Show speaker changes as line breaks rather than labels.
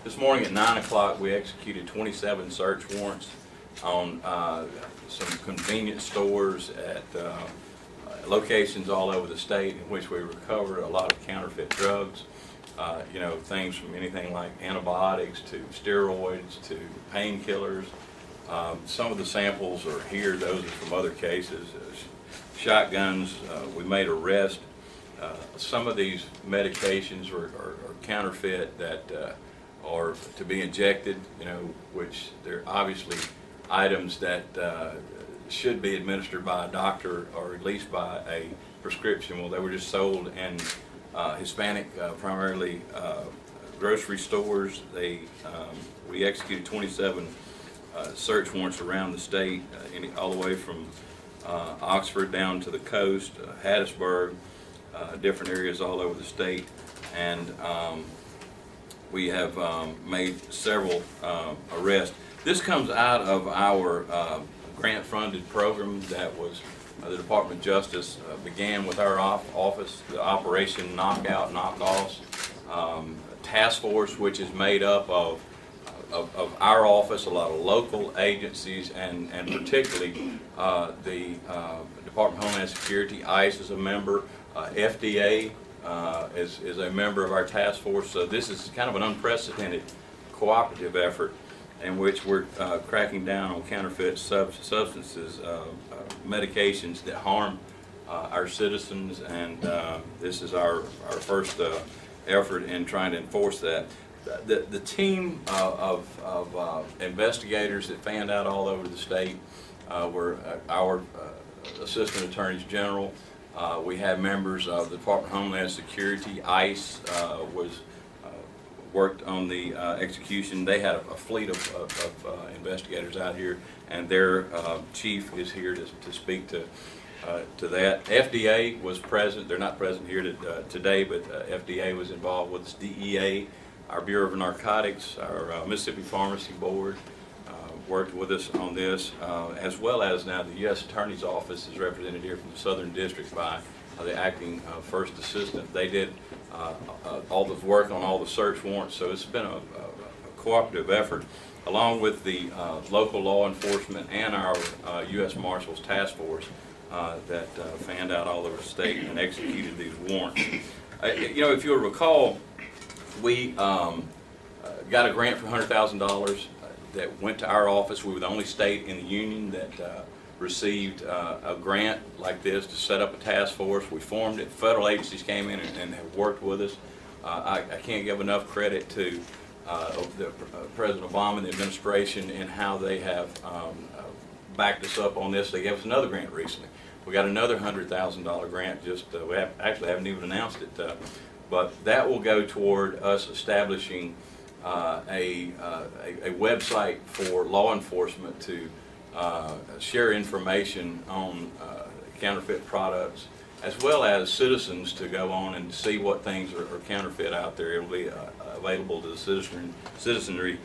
This morning at 9 o'clock, we executed 27 search warrants on some convenience stores at locations all over the state, in which we recovered a lot of counterfeit drugs. Things from anything like antibiotics to steroids to painkillers. Some of the samples are here. Those are from other cases. Shotguns. We made arrests. Some of these medications are counterfeit that are to be injected, which they're obviously items that should be administered by a doctor or at least by a prescription. Well, they were just sold in Hispanic, primarily grocery stores. We executed 27 search warrants around the state, all the way from Oxford down to the coast, Hattiesburg, different areas all over the state, and we have made several arrests. This comes out of our grant-funded program that was the Department of Justice began with our office, the Operation Knockout Knockoffs task force, which is made up of our office, a lot of local agencies, and particularly the Department of Homeland Security. ICE is a member. FDA is a member of our task force. So this is kind of an unprecedented cooperative effort in which we're cracking down on counterfeit substances, medications that harm our citizens, and this is our first effort in trying to enforce that. The team of investigators that fanned out all over the state were our Assistant Attorneys General. We had members of the Department of Homeland Security. ICE worked on the execution. They had a fleet of investigators out here, and their chief is here to speak to that. FDA was present. They're not present here today, but FDA was involved with us. DEA, our Bureau of Narcotics, our Mississippi Pharmacy Board worked with us on this, as well as now the U.S. Attorney's Office is represented here from the Southern District by the acting first assistant. They did all the work on all the search warrants, so it's been a cooperative effort, along with the local law enforcement and our U.S. Marshals Task Force that fanned out all over the state and executed these warrants. If you'll recall, we got a grant for $100,000 that went to our office. We were the only state in the union that received a grant like this to set up a task force. We formed it. Federal agencies came in and have worked with us. I can't give enough credit to President Obama and the administration in how they have backed us up on this. They gave us another grant recently. We got another $100,000 grant. We actually haven't even announced it, but that will go toward us establishing a website for law enforcement to share information on counterfeit products, as well as citizens to go on and see what things are counterfeit out there. It will be available to the citizenry